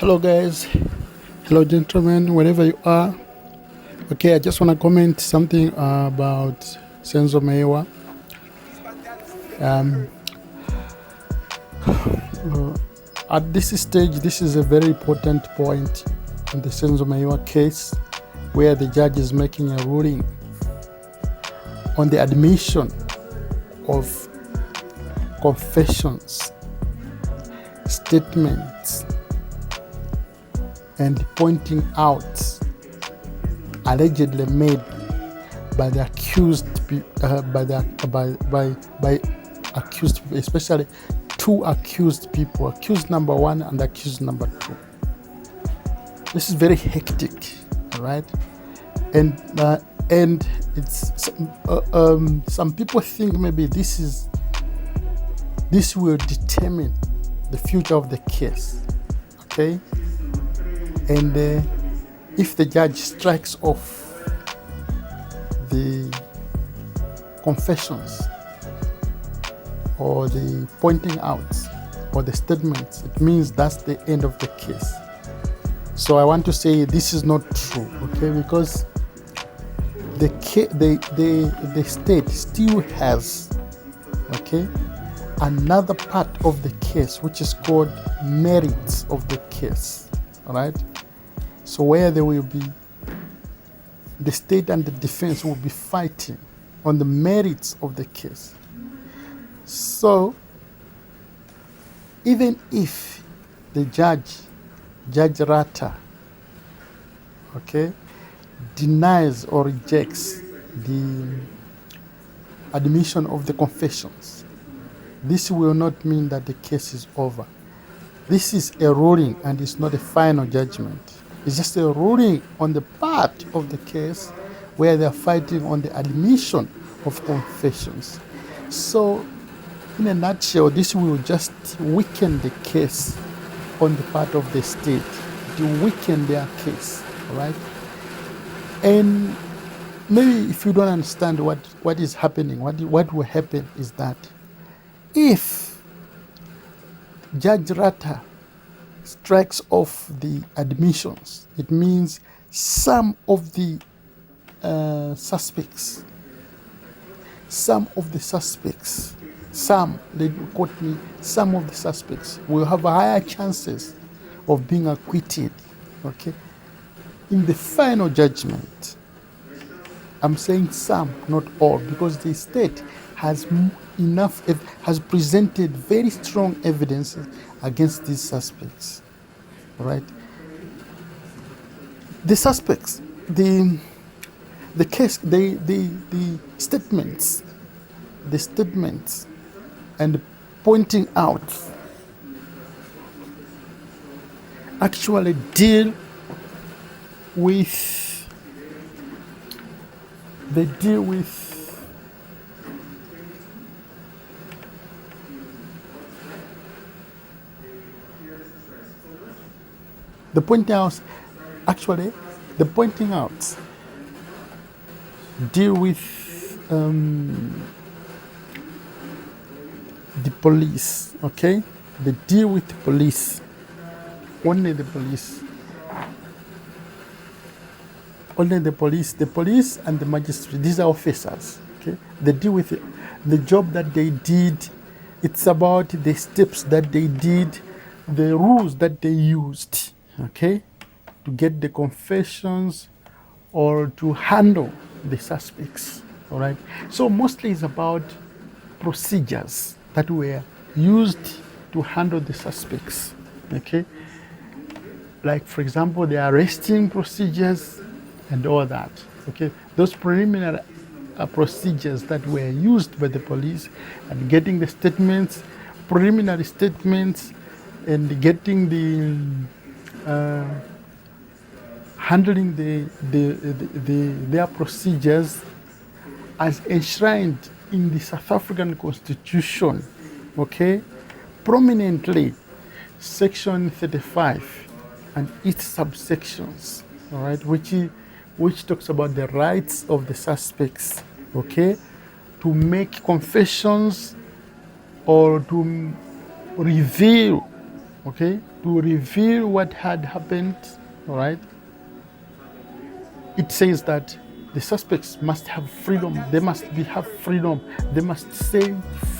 Hello, guys. Hello, gentlemen, wherever you are. Okay, I just want to comment something about Senzo Meyiwa. Um, at this stage, this is a very important point in the Senzo Meyiwa case where the judge is making a ruling on the admission of confessions, statements, and pointing out allegedly made by the accused, by accused people, especially two accused people, accused number one and accused number two. This is very hectic, all right? And it's some people think maybe this will determine the future of the case, okay? And if the judge strikes off the confessions or the pointing out or the statements, it means that's the end of the case. So I want to say this is not true, okay? Because the state still has, okay, another part of the case which is called merits of the case, all right? So where there will be, the state and the defense will be fighting on the merits of the case. So even if the Judge Rata, okay, denies or rejects the admission of the confessions, this will not mean that the case is over. This is a ruling and it's not a final judgment. It's just a ruling on the part of the case where they're fighting on the admission of confessions. So, in a nutshell, this will just weaken the case on the part of the state, to weaken their case, all right? And maybe if you don't understand what is happening, what will happen is that if Judge Rata strikes off the admissions, it means some of the suspects, they quote me, some of the suspects will have higher chances of being acquitted, okay, in the final judgment. I'm saying some, not all, because the state has has presented very strong evidence against these suspects, all right? The suspects, the case, the statements, and pointing out actually deal with the pointing out, actually the pointing out deal with the police, okay? They deal with the police, only the police and the magistrate. These are officers, okay? They deal with it. The job that they did, it's about the steps that they did, the rules that they used, okay, to get the confessions or to handle the suspects, all right? So mostly it's about procedures that were used to handle the suspects, okay? Like, for example, the arresting procedures and all that, okay? Those preliminary procedures that were used by the police and getting the statements, preliminary statements, and getting the handling their procedures as enshrined in the South African Constitution, okay, prominently, Section 35 and its subsections, all right, which talks about the rights of the suspects, okay, to make confessions or to reveal okay, to reveal what had happened, all right, it says that the suspects must have freedom. They must have freedom. They must say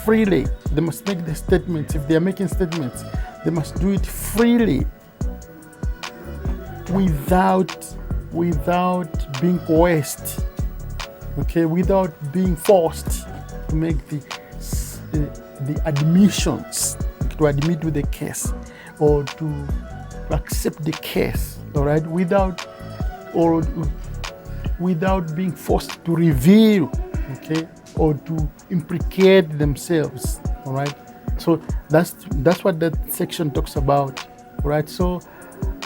freely. They must make the statements. If they are making statements, they must do it freely, without being coerced, okay, without being forced to make the admissions, to admit to the case or to accept the case, all right, without being forced to reveal, okay, or to implicate themselves, all right. So that's what that section talks about, right? So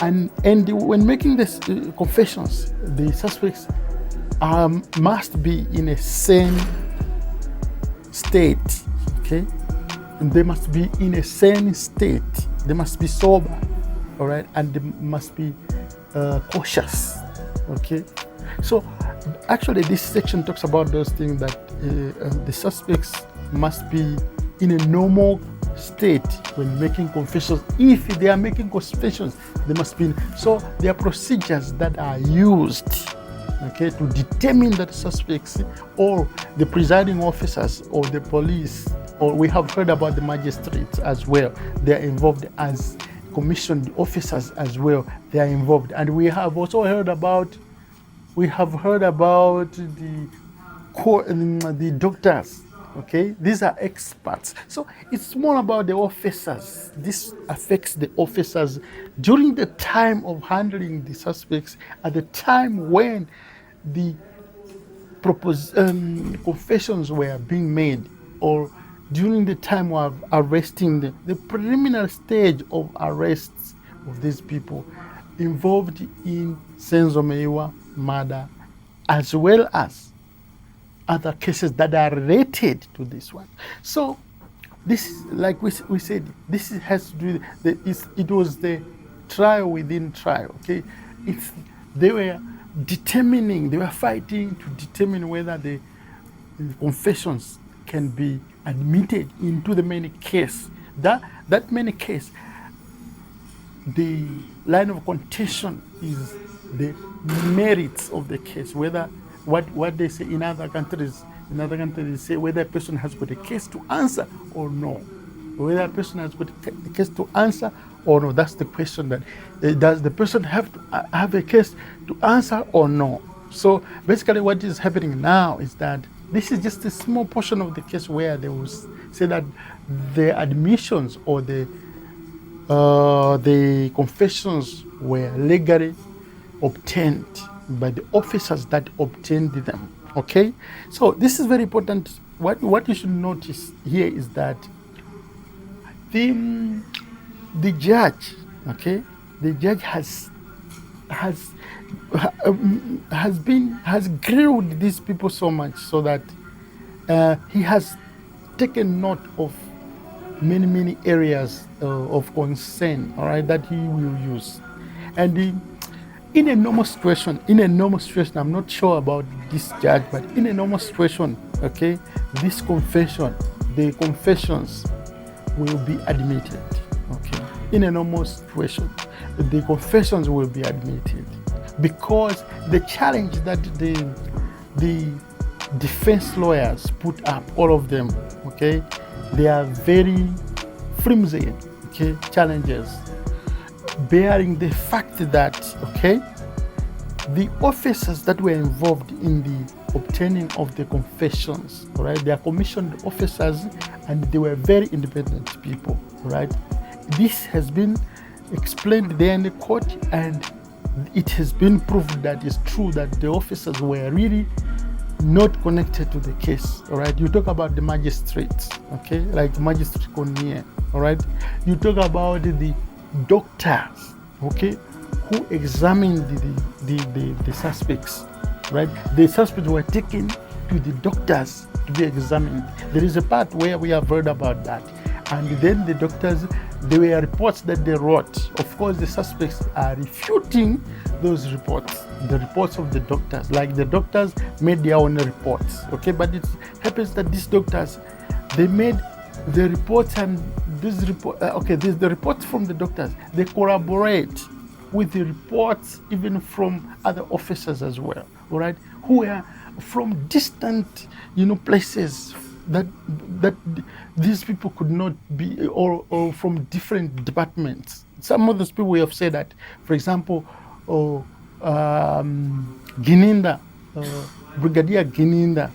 and when making this confessions, the suspects must be in a sane state, okay, and they must be in a sane state. They must be sober, all right, and they must be cautious, okay. So actually this section talks about those things, that the suspects must be in a normal state when making confessions. If they are making confessions, they must be so there are procedures that are used, okay, to determine that suspects or the presiding officers or the police, or we have heard about the magistrates as well. They are involved as commissioned officers as well. They are involved, and we have also heard about the doctors. Okay, these are experts. So it's more about the officers. This affects the officers during the time of handling the suspects, at the time when the confessions were being made, or during the time of arresting them, the preliminary stage of arrests of these people involved in Senzo Meyiwa murder, as well as other cases that are related to this one. So this, like we said, this has to do it was the trial within trial, okay. They were fighting to determine whether the confessions can be admitted into the main case. That main case, the line of contention is the merits of the case, whether what they say in other countries. In other countries, they say whether a person has got a case to answer or no. Whether a person has got a case to answer or no. That's the question. That does the person have to have a case to answer or no? So basically, what is happening now is that this is just a small portion of the case where they will say that the admissions or the confessions were legally obtained by the officers that obtained them. Okay, so this is very important. What you should notice here is that the judge, okay, the judge has grilled these people so much so that he has taken note of many areas of concern, all right, that he will use. And in a normal situation, I'm not sure about this judge, but in a normal situation, okay, the confessions will be admitted, okay. In a normal situation, the confessions will be admitted, because the challenge that the defense lawyers put up, all of them, okay, they are very flimsy, okay, challenges, bearing the fact that, okay, the officers that were involved in the obtaining of the confessions, right, they are commissioned officers and they were very independent people, right. This has been explained there in the court, and it has been proved that it's true that the officers were really not connected to the case, all right. You talk about the magistrates, okay, like Magistrate Cornier, all right. You talk about the doctors, okay, who examined the suspects, right. The suspects were taken to the doctors to be examined. There is a part where we have heard about that, and then the doctors, there were reports that they wrote. Of course, the suspects are refuting those reports, the reports of the doctors. Like the doctors made their own reports, okay. But it happens that these doctors, they made the reports and there's the reports from the doctors. They corroborate with the reports even from other officers as well, all right, who are from distant, places that these people could not be, or from different departments. Some of those people have said that, for example, Gininda, Brigadier Gininda,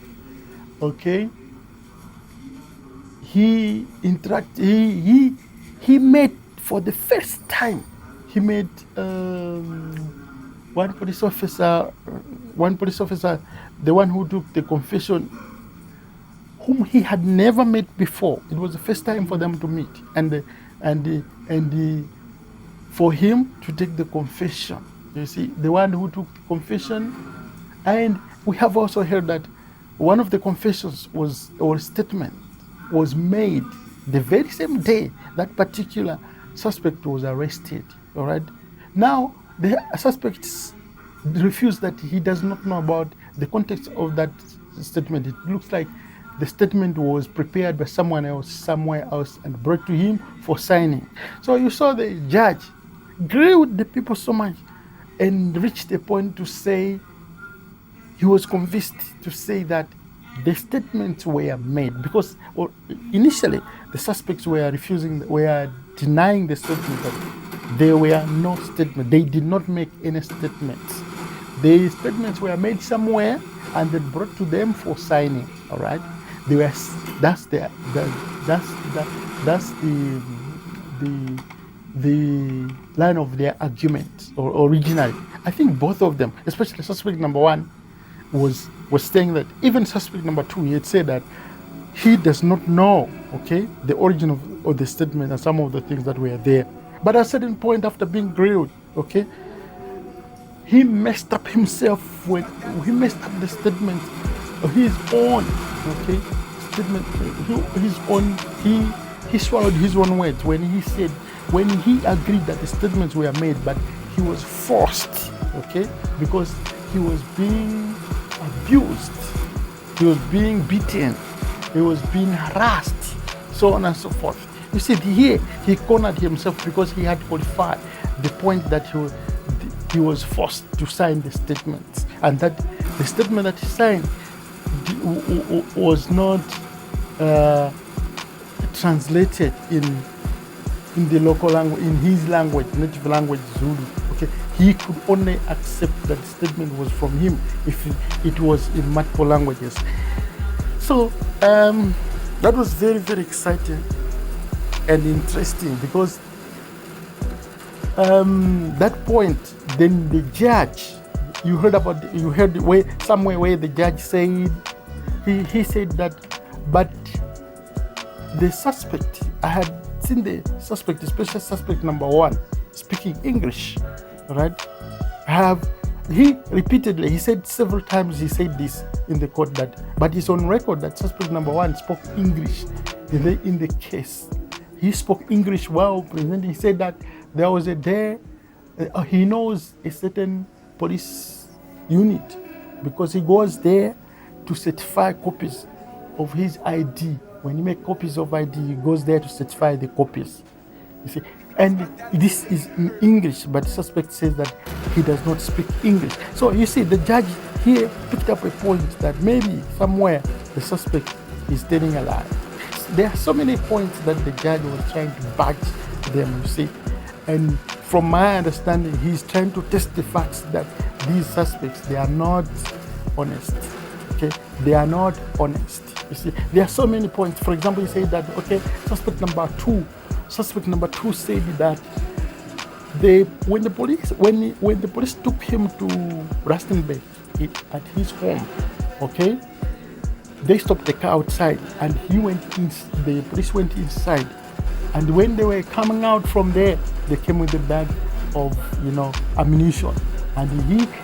okay, he met for the first time. He met one police officer, the one who took the confession, whom he had never met before. It was the first time for them to meet, and for him to take the confession. You see, the one who took the confession, and we have also heard that one of the confessions or statement was made the very same day that particular suspect was arrested. All right. Now the suspect refused that he does not know about the context of that statement. It looks like the statement was prepared by someone else somewhere else and brought to him for signing. So you saw the judge grilled the people so much and reached a point to say he was convinced to say that the statements were made, because initially the suspects were denying the statement, that there were no statements. They did not make any statements. The statements were made somewhere and then brought to them for signing. All right, that's the line of their argument, or originally. I think both of them, especially suspect number one, was saying that even suspect number two, he had said that he does not know, okay, the origin of the statement and some of the things that were there. But at a certain point, after being grilled, okay, he messed up himself he messed up the statement of his own, okay, statement, his own, he swallowed his own words when he agreed that the statements were made, but he was forced, okay, because he was being abused, he was being beaten, he was being harassed, so on and so forth. You see, here he cornered himself because he had qualified the point that he was forced to sign the statements, and that the statement that he signed was not translated in the local language, in his language, native language, Zulu. Okay, he could only accept that the statement was from him if it was in multiple languages. So that was very, very exciting and interesting, because that point, then the judge, you heard the way somewhere where the judge said, he said that, but the suspect, I had seen the suspect, especially suspect number one, speaking English, right? He said several times, he said this in the court, that, but it's on record that suspect number one spoke English in the case. He spoke English while presenting. He said that there was a day, he knows a certain police unit because he goes there to certify copies of his ID. When he makes copies of ID, he goes there to certify the copies. You see, and this is in English, but the suspect says that he does not speak English. So you see, the judge here picked up a point that maybe somewhere the suspect is telling a lie. There are so many points that the judge was trying to badge them, you see. And from my understanding, he's trying to test the facts that these suspects, they are not honest. Okay, they are not honest. You see, there are so many points. For example, he said that, okay, suspect number two said that when the police took him to Rustenburg at his home, okay, they stopped the car outside and the police went inside. And when they were coming out from there, they came with a bag of, ammunition. And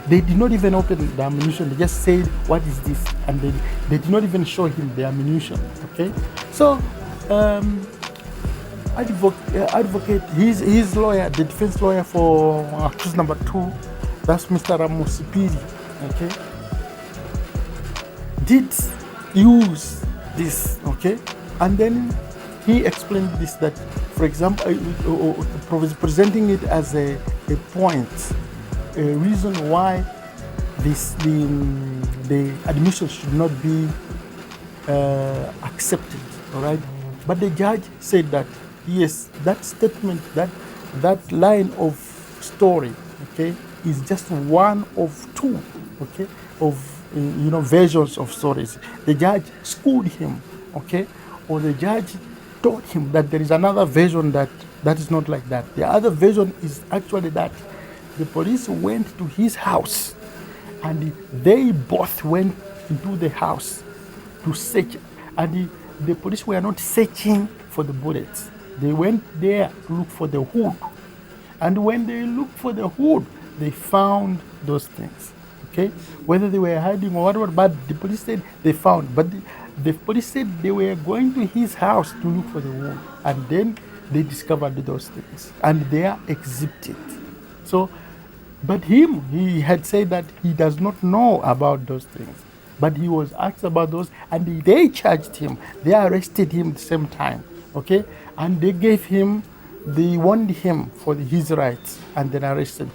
they did not even open the ammunition. They just said, "What is this?" And they did not even show him the ammunition. Okay, so advocate, his lawyer, the defense lawyer for accused number two, that's Mr. Ramosipiri, okay, did use this, okay, and then he explained this, that, for example, presenting it as a point, a reason why the admission should not be accepted, all right? But the judge said that, yes, that statement, that line of story, okay, is just one of two, okay, of versions of stories. The judge schooled him, okay, or the judge told him that there is another version that is not like that. The other version is actually that the police went to his house and they both went into the house to search, and the police were not searching for the bullets. They went there to look for the hood, and when they looked for the hood, they found those things. Okay, whether they were hiding or whatever, but the police said they found. But the police said they were going to his house to look for the hood, and then they discovered those things, and they are exhibited. So, but he had said that he does not know about those things. But he was asked about those, and they charged him. They arrested him at the same time, okay? And they warned him for his rights, and then arrested.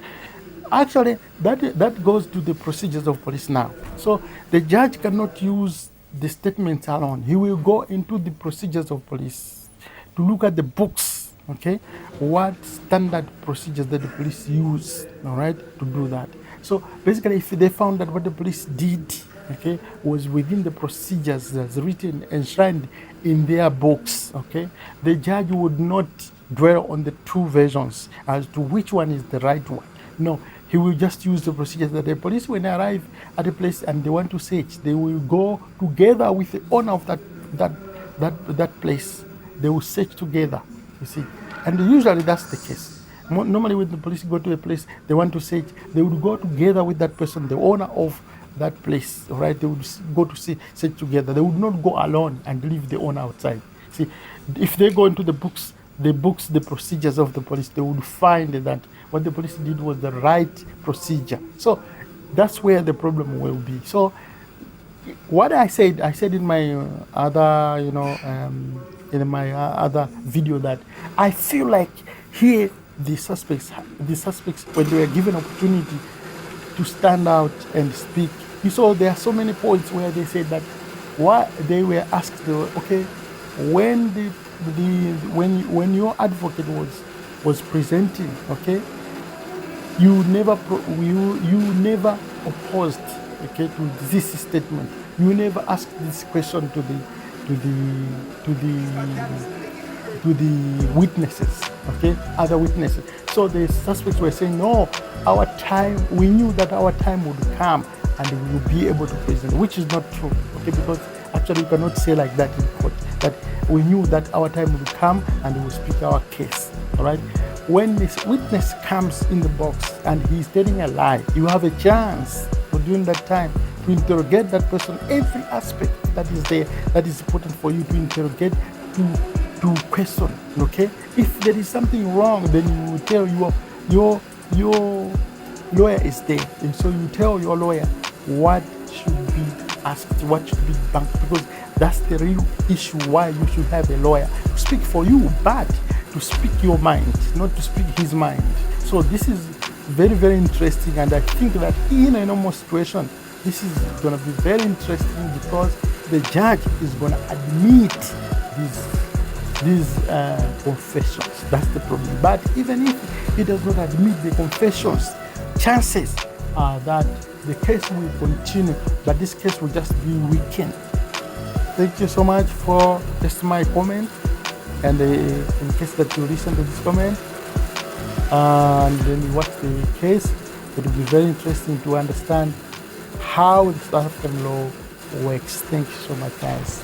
Actually, that goes to the procedures of police now. So the judge cannot use the statements alone. He will go into the procedures of police to look at the books, okay? What standard procedures that the police use, all right, to do that. So basically, if they found that what the police did, okay, was within the procedures that's written, enshrined in their books, okay, the judge would not dwell on the two versions as to which one is the right one. No, he will just use the procedures that the police, when they arrive at a place and they want to search, they will go together with the owner of that place. They will search together, you see. And usually that's the case. Normally when the police go to a place, they want to search, they would go together with that person, the owner of that place, right? They would go to search together. They would not go alone and leave the owner outside. See, if they go into the books, the procedures of the police, they would find that what the police did was the right procedure. So that's where the problem will be. So what I said in my other, in my other video, that I feel like here the suspects, when they were given opportunity to stand out and speak, you saw there are so many points where they said that what they were asked, okay, when when your advocate was presenting, okay, you never opposed, okay, to this statement. You never asked this question to the witnesses, okay, other witnesses. So the suspects were saying, no, we knew that our time would come and we will be able to present, which is not true, okay, because actually you cannot say like that in court, that we knew that our time would come and we will speak our case, all right? When this witness comes in the box and he's telling a lie, you have a chance during that time to interrogate that person, every aspect that is there, that is important for you to interrogate, to question, okay? If there is something wrong, then you will tell your lawyer is there, and so you tell your lawyer what should be asked, what should be done, because that's the real issue why you should have a lawyer to speak for you, but to speak your mind, not to speak his mind. So this is very, very interesting, and I think that in a normal situation, this is going to be very interesting because the judge is going to admit these confessions. That's the problem. But even if he does not admit the confessions, chances are that the case will continue, but this case will just be weakened. Thank you so much for just my comment, and in case that you listen to this comment and then you watch the case, it will be very interesting to understand how the South African law works. Thank you so much, guys.